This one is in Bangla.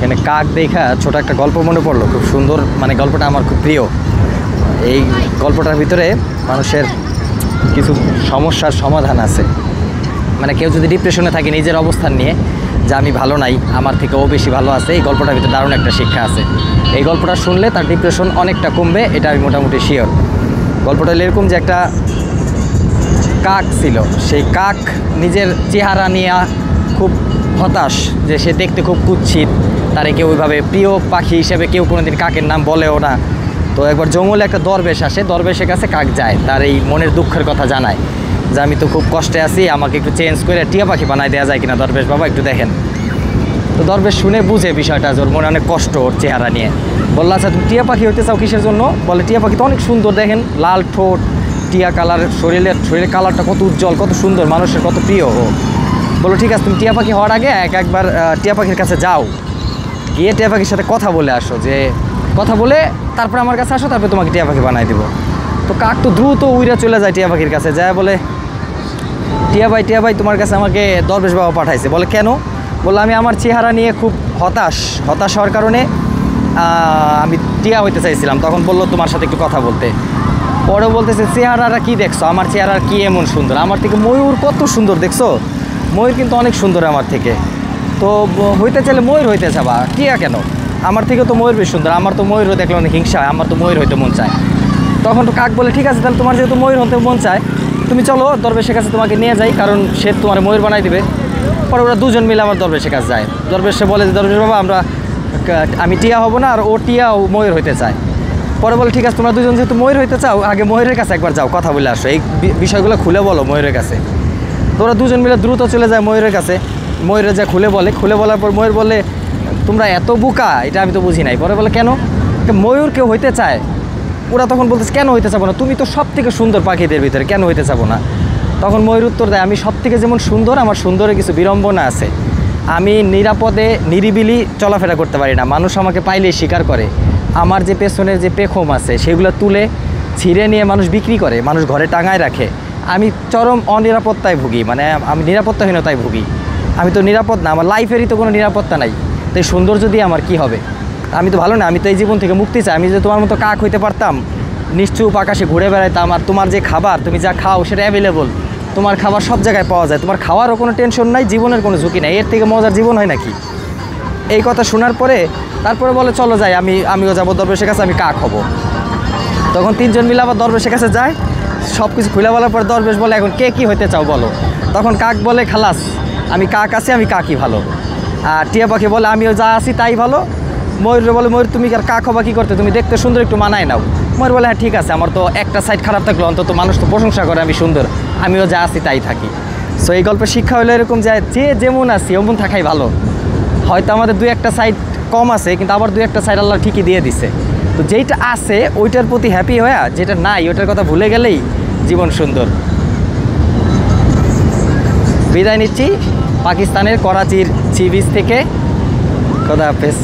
এখানে কাক দেখা ছোট একটা গল্প মনে পড়লো, খুব সুন্দর, মানে গল্পটা আমার খুব প্রিয়। এই গল্পটার ভিতরে মানুষের কিছু সমস্যার সমাধান আছে। মানে কেউ যদি ডিপ্রেশনে থাকে নিজের অবস্থান নিয়ে, যে আমি ভালো নাই, আমার থেকে ও বেশি ভালো আছে, এই গল্পটার ভিতরে দারুণ একটা শিক্ষা আছে। এই গল্পটা শুনলে তার ডিপ্রেশন অনেকটা কমবে, এটা আমি মোটামুটি শিওর। গল্পটা হলো এরকম যে একটা কাক ছিল, সেই কাক নিজের চেহারা নিয়ে খুব হতাশ, যে সে দেখতে খুব কুৎসিত, তারে কেউ ওইভাবে প্রিয় পাখি হিসেবে কেউ কোনোদিন কাকের নাম বলেও না। তো একবার জঙ্গলে একটা দরবেশ আসে, দরবেশের কাছে কাক যায়, তার এই মনের দুঃখের কথা জানায় যে আমি তো খুব কষ্টে আছি, আমাকে একটু চেঞ্জ করে টিয়া পাখি বানায় দেওয়া যায় কিনা দরবেশ বাবা, একটু দেখেন। তো দরবেশ শুনে বুঝে বিষয়টা, ওর মনে অনেক কষ্ট ওর চেহারা নিয়ে। বললো আচ্ছা তুমি টিয়া পাখি হইতে চাও কিসের জন্য? বলে টিয়া পাখি তো অনেক সুন্দর, দেখেন লাল ঠোঁট, টিয়া কালার, শরীরের কালারটা কত উজ্জ্বল, কত সুন্দর, মানুষের কত প্রিয় ও। বলো ঠিক আছে, তুমি টিয়া পাখি হওয়ার আগে একবার টিয়া পাখির কাছে যাও, গিয়ে টিয়া পাখির সাথে কথা বলে আসো, যে কথা বলে তারপর আমার কাছে আসো, তারপরে তোমাকে টিয়া পাখি বানাই দেবো। তো কাক তো দ্রুত উইরা চলে যায় টিয়া পাখির কাছে, যায় বলে টিয়া ভাই তোমার কাছে আমাকে দরবেশ বাবা পাঠাইছে। বলে কেন? বলে আমি আমার চেহারা নিয়ে খুব হতাশ হওয়ার কারণে আমি টিয়া হইতে চাইছিলাম। তখন বললো তোমার সাথে একটু কথা বলতে। পরে বলতেছে চেহারাটা কি দেখছো, আমার চেহারা কি এমন সুন্দর, আমার থেকে ময়ূর কত সুন্দর দেখছো, ময়ূর কিন্তু অনেক সুন্দর আমার থেকে। তো হইতে চাইলে ময়ূর হইতে যাবা, টিয়া কেন? আমার থেকে তো ময়ূর বেশ সুন্দর, আমার তো ময়ূরও দেখলে অনেক হিংসা হয়, আমার তো ময়ূর হইতে মন চায়। তখন তো কাক বলে ঠিক আছে, তাহলে তোমার যেহেতু ময়ূর হতে মন চায়, তুমি চলো দরবেশের কাছে তোমাকে নিয়ে যাই, কারণ সে তোমার ময়ূর বানাই দিবে। পরে ওরা দুজন মিলে আমার দরবেশের কাছে যায়। দরবেশে বলে যে দরবেশ বাবা আমি টিয়া হব না, আর ও টিয়া ও ময়ূর হইতে চায়। পরে বলে ঠিক আছে, তোমরা দুজন যেহেতু ময়ূর হইতে চাও, আগে ময়ূরের কাছে একবার যাও, কথা বলে আসো, এই বিষয়গুলো খুলে বলো ময়ূরের কাছে। তো ওরা দুজন মিলে দ্রুত চলে যায় ময়ূরের কাছে। ময়ূরে যা খুলে বলার পর ময়ূর বলে তোমরা এত বোকা, এটা আমি তো বুঝি নাই। পরে বলে কেন? ময়ূর কেউ হইতে চায়। ওরা তখন বলতেছে কেন হইতে চাবো না, তুমি তো সব থেকে সুন্দর পাখিদের ভিতরে, কেন হইতে চাবো না? তখন ময়ূর উত্তর দেয় আমি সব থেকে যেমন সুন্দর, আমার সুন্দরে কিছু বিড়ম্বনা আছে। আমি নিরাপদে নিরিবিলি চলাফেরা করতে পারি না, মানুষ আমাকে পাইলেই স্বীকার করে। আমার যে পেছনের যে পেখম আছে সেগুলো তুলে ছিঁড়ে নিয়ে মানুষ বিক্রি করে, মানুষ ঘরে টাঙায় রাখে। আমি চরম অনিরাপত্তায় ভুগি, মানে আমি নিরাপত্তাহীনতায় ভুগি। আমি তো নিরাপদ না, আমার লাইফেরই তো কোনো নিরাপত্তা নাই। তো এই সৌন্দর্য দিয়ে আমার কি হবে? আমি তো ভালো না, আমি তো এই জীবন থেকে মুক্তি চাই। আমি যদি তোমার মতো কাক হইতে পারতাম, নিশ্চুপ আকাশে ঘুরে বেড়াইতাম, আর তোমার যে খাবার তুমি যা খাও সেটা অ্যাভেলেবল, তোমার খাবার সব জায়গায় পাওয়া যায়, তোমার খাওয়ারও কোনো টেনশন নাই, জীবনের কোনো ঝুঁকি নাই। এর থেকে মজার জীবন হয় নাকি? এই কথা শোনার পরে তারপরে বলে চলো যাই, আমিও যাবো দরবেশের কাছে, আমি কাক হব। তখন তিনজন মিলে আবার দরবেশের কাছে যায়, সব কিছু খুলে বলার পর দরবেশ বলে এখন কে কী হইতে চাও বলো। তখন কাক বলে খালাস, আমি কাক আছি, আমি কাকই ভালো। আর টিয়া পাখি বলে আমিও যা আছি তাই ভালো। ময়ূর বলে ময়ূর তুমি আর কাক হবা কী করতে, তুমি দেখতে সুন্দর, একটু মানায় নাও। ময়ূর বলে হ্যাঁ ঠিক আছে, আমার তো একটা সাইড খারাপ থাকলো, অন্তত মানুষ তো প্রশংসা করে আমি সুন্দর, আমিও যা আছি তাই থাকি। সো এই গল্পের শিক্ষা হলো এরকম যে যেমন আছি এমন থাকাই ভালো। হয়তো আমাদের দুই একটা সাইড কম আছে, কিন্তু আবার দুই একটা সাইড আল্লাহ ঠিকই দিয়ে দিছে। তো যেইটা আছে ওইটার প্রতি হ্যাপি হয়ে, যেটা নাই ওইটার কথা ভুলে গেলেই জীবন সুন্দর। বিদায় নিচ্ছি পাকিস্তানের করাচির সি বিচ থেকে। খোদা হাফেজ।